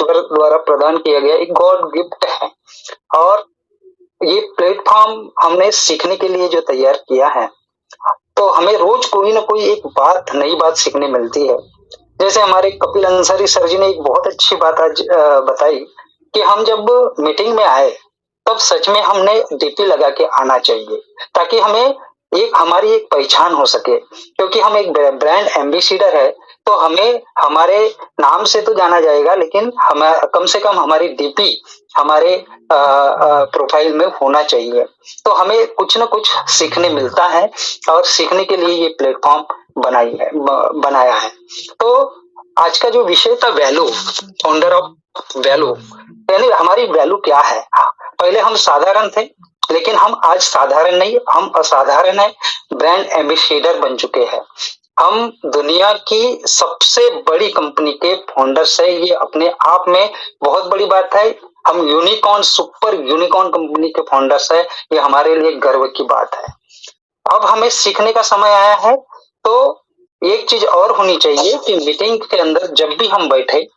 ईश्वर द्वारा प्रदान किया गया एक गॉड गिफ्ट है। और ये प्लेटफॉर्म हमने सीखने के लिए जो तैयार किया है, तो हमें रोज कोई ना कोई एक बात, नई बात सीखने मिलती है। जैसे हमारे कपिल अंसारी सर जी ने एक बहुत अच्छी बात आज बताई कि हम जब मीटिंग में आए तब सच में हमने डीपी लगा के आना चाहिए, ताकि हमें हमारी एक पहचान हो सके। क्योंकि हम एक ब्रांड एम्बेसडर है, तो हमें हमारे नाम से तो जाना जाएगा, लेकिन हमें कम से कम हमारी डीपी हमारे प्रोफाइल में होना चाहिए। तो हमें कुछ न कुछ सीखने मिलता है, और सीखने के लिए ये प्लेटफॉर्म बनाया है। तो आज का जो विषय था वैल्यू, फाउंडर ऑफ वैल्यू, यानी हमारी वैल्यू क्या है। पहले हम साधारण थे, लेकिन हम आज साधारण नहीं, हम असाधारण है, ब्रांड एम्बेसडर बन चुके हैं। हम दुनिया की सबसे बड़ी कंपनी के फाउंडर्स है, ये अपने आप में बहुत बड़ी बात है। हम यूनिकॉर्न, सुपर यूनिकॉर्न कंपनी के फाउंडर्स है, ये हमारे लिए गर्व की बात है। अब हमें सीखने का समय आया है। तो एक चीज और होनी चाहिए कि मीटिंग के अंदर जब भी हम बैठे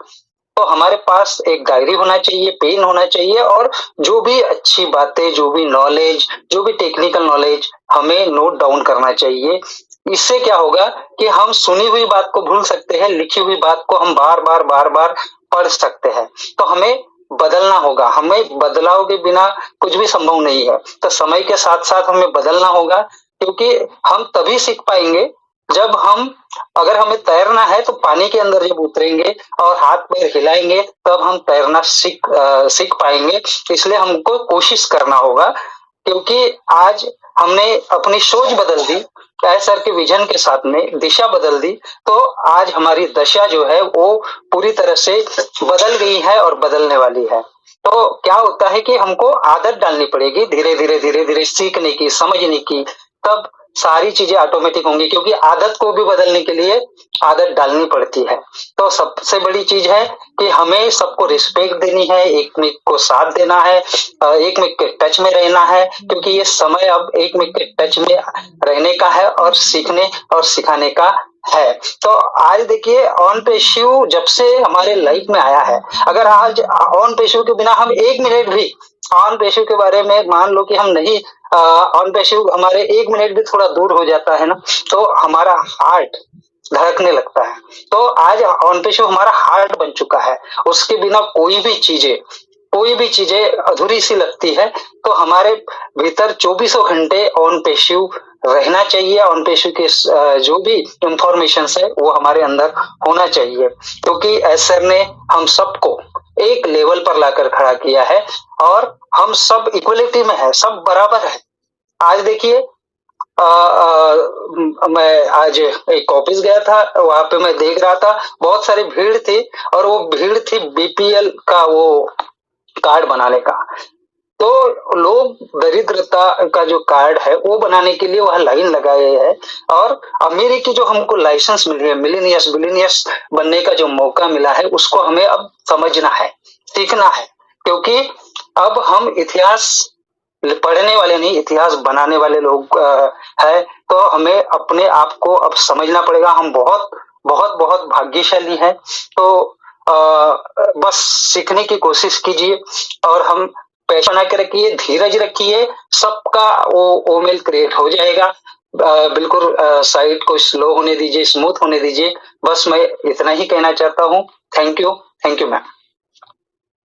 तो हमारे पास एक डायरी होना चाहिए, पेन होना चाहिए, और जो भी अच्छी बातें, जो भी नॉलेज, जो भी टेक्निकल नॉलेज हमें नोट डाउन करना चाहिए। इससे क्या होगा कि हम सुनी हुई बात को भूल सकते हैं, लिखी हुई बात को हम बार बार पढ़ सकते हैं। तो हमें बदलना होगा, हमें बदलाव के बिना कुछ भी संभव नहीं है। तो समय के साथ साथ हमें बदलना होगा, क्योंकि हम तभी सीख पाएंगे जब अगर हमें तैरना है तो पानी के अंदर जब उतरेंगे और हाथ पैर हिलाएंगे, तब हम तैरना सीख पाएंगे। इसलिए हमको कोशिश करना होगा, क्योंकि आज हमने अपनी सोच बदल दी, सर के विजन के साथ में दिशा बदल दी, तो आज हमारी दशा जो है वो पूरी तरह से बदल गई है और बदलने वाली है। तो क्या होता है कि हमको आदत डालनी पड़ेगी धीरे धीरे सीखने की, समझने की, तब सारी चीजें ऑटोमेटिक होंगी। क्योंकि आदत को भी बदलने के लिए आदत डालनी पड़ती है। तो सबसे बड़ी चीज है कि हमें सबको रिस्पेक्ट देनी है, एक में को साथ देना है, एक में के टच में रहना है, क्योंकि ये समय अब एक में के टच में रहने का है और सीखने और सिखाने का है। तो आज देखिए, ऑन पेशिव जब से हमारे लाइफ में आया है, अगर आज ऑन पेशिव के बिना हम एक मिनट भी ऑन पेशिव के बारे में मान लो कि हम नहीं, ऑन पेशिव हमारे एक मिनट भी थोड़ा दूर हो जाता है ना, तो हमारा हार्ट धड़कने लगता है। तो आज ऑन पेशिव हमारा हार्ट बन चुका है, उसके बिना कोई भी चीजें अधूरी सी लगती है। तो हमारे भीतर 24 घंटे ऑन पेशिव रहना चाहिए। ऑन पेशिव के जो भी इंफॉर्मेशन है वो हमारे अंदर होना चाहिए, क्योंकि सर ने हम सबको एक लेवल पर लाकर खड़ा किया है और हम सब इक्वलिटी में है, सब बराबर है। आज देखिए, मैं आज एक ऑफिस गया था, वहां पे मैं देख रहा था बहुत सारी भीड़ थी, और वो भीड़ थी बीपीएल का वो कार्ड बनाने का। तो लोग दरिद्रता का जो कार्ड है वो बनाने के लिए वह लाइन लगाए हैं, और अमीरी की जो हमको लाइसेंस मिली है, बिलियनियर्स बनने का जो मौका मिला है, उसको हमें अब समझना है, सीखना है। क्योंकि अब हम इतिहास पढ़ने वाले नहीं, इतिहास बनाने वाले लोग है। तो हमें अपने आप को अब समझना पड़ेगा, हम बहुत बहुत बहुत भाग्यशाली हैं। तो बस सीखने की कोशिश कीजिए, और हम पैशन बना के रखिए, धीरज रखिए, सबका वो मेल क्रिएट हो जाएगा। बिल्कुल साइट को स्लो होने दीजिए, स्मूथ होने दीजिए। बस मैं इतना ही कहना चाहता हूँ। Thank you ma'am.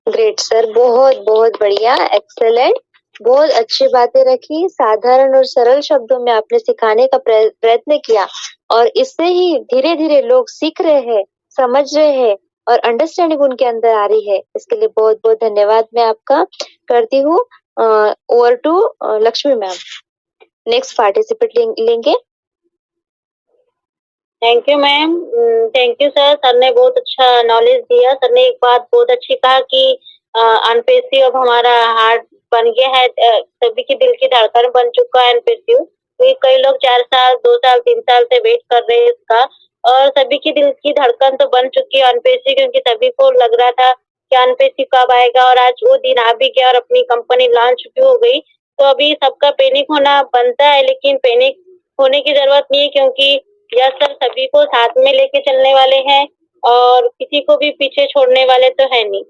Great sir, बहुत बहुत बढ़िया, एक्सेलेंट, बहुत अच्छी बातें रखी। साधारण और सरल शब्दों में आपने सिखाने का प्रयत्न किया, और इससे ही धीरे धीरे लोग सीख रहे हैं, समझ रहे हैं, और अंडरस्टैंडिंग उनके अंदर आ रही है। इसके लिए बहुत बहुत धन्यवाद मैं आपका करती हूँ। Over to Lakshmi ma'am, next participate लेंगे। Thank you ma'am, thank you sir. Sir ने बहुत अच्छा नॉलेज दिया। सर ने एक बात बहुत अच्छी कहा कि अनपेसिव अब हमारा हार्ट बन गया है, सभी की दिल की धड़कन बन चुका है अनपेसिव। तो कई लोग 4 साल, 2 साल, 3 साल से वेट कर रहे हैं इसका, और सभी की दिल की धड़कन तो बन चुकी है अनपेसिव, क्योंकि सभी को लग रहा था कि अनपेसिव कब आएगा, और आज वो दिन आ भी गया और अपनी कंपनी लॉन्च भी हो गई। तो अभी सबका पैनिक होना बनता है, लेकिन पैनिक होने की जरूरत नहीं है, क्योंकि यह सर सभी को साथ में लेके चलने वाले हैं। और किसी को भी पीछे छोड़ने वाले तो है नहीं।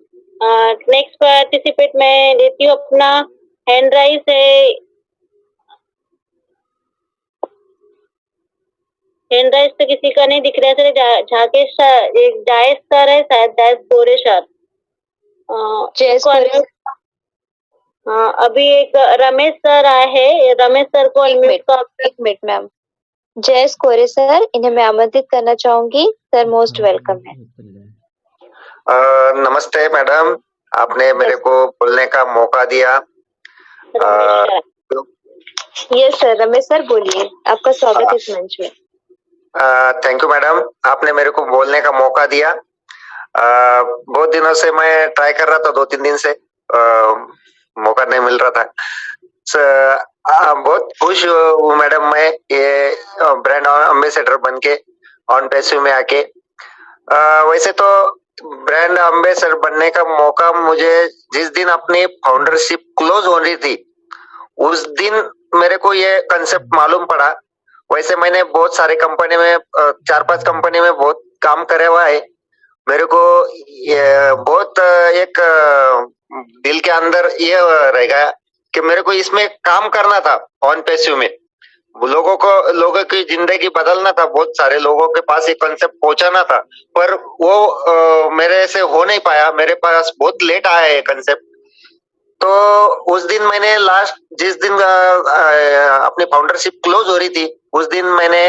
नेक्स्ट पार्टिसिपेट मैं लेती हूँ अपना। हैंड राइज है, हैंड राइज तो किसी का नहीं दिख रहा है सर। झाकेश सर, एक जायज सर है शायद, जायज गोरे सर। जयेश गोरे। हाँ, अभी एक रमेश सर आए हैं, रमेश सर को अनम्यूट का। एक मिनट मैम, जयेश कोरे सर, इन्हें मैं आमंत्रित करना चाहूंगी। सर मोस्ट वेलकम है। नमस्ते मैडम, आपने मेरे को बोलने का मौका दिया। यस सर, रमेश सर बोलिए, आपका स्वागत है इस मंच में। थैंक यू मैडम, आपने मेरे को बोलने का मौका दिया। बहुत दिनों से मैं ट्राई कर रहा था, 2-3 दिन से मौका नहीं मिल रहा था। बहुत खुश हूँ मैडम मैं ये ब्रांड एम्बेसडर बन के ऑन पैसिव में आके। वैसे तो ब्रांड एम्बेसडर बनने का मौका मुझे जिस दिन अपनी फाउंडरशिप क्लोज हो रही थी उस दिन मेरे को ये कंसेप्ट मालूम पड़ा। वैसे मैंने बहुत सारे कंपनी में 4-5 कंपनी में बहुत काम करे हुआ है। मेरे को ये बहुत एक दिल के अंदर ये रहेगा कि मेरे को इसमें काम करना था ऑन पैसिव में। लोगों की जिंदगी बदलना था, बहुत सारे लोगों के पास ये कंसेप्ट पहुंचाना था, पर वो मेरे से हो नहीं पाया। मेरे पास बहुत लेट आया ये कंसेप्ट। तो उस दिन मैंने लास्ट जिस दिन अपनी फाउंडरशिप क्लोज हो रही थी उस दिन मैंने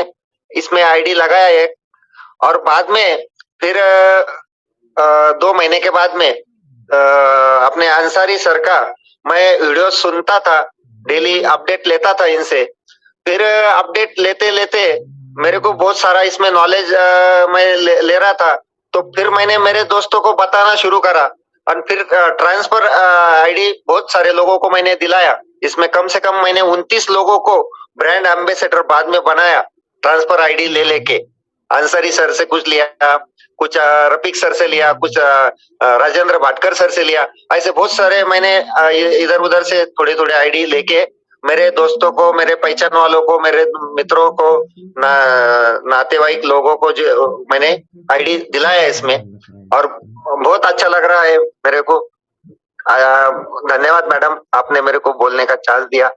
इसमें आईडी लगाया एक, और बाद में फिर 2 महीने के बाद में अपने अंसारी सर का मैं वीडियो सुनता था, डेली अपडेट लेता था इनसे। फिर अपडेट लेते लेते मेरे को बहुत सारा इसमें नॉलेज मैं ले रहा था। तो फिर मैंने मेरे दोस्तों को बताना शुरू करा और फिर ट्रांसफर आईडी बहुत सारे लोगों को मैंने दिलाया। इसमें कम से कम मैंने 29 लोगों को ब्रांड एम्बेसडर बाद में बनाया, ट्रांसफर आईडी ले लेके। अंसारी सर से कुछ लिया, कुछ रफीक सर से लिया, कुछ राजेंद्र भाटकर सर से लिया। ऐसे बहुत सारे मैंने इधर उधर से थोड़े थोड़े आईडी लेके मेरे दोस्तों को, मेरे पहचान वालों को, मेरे मित्रों को, नातेवाईक लोगों को जो मैंने आईडी दिलाया इसमें, और बहुत अच्छा लग रहा है मेरे को। धन्यवाद मैडम, आपने मेरे को बोलने का चांस दिया।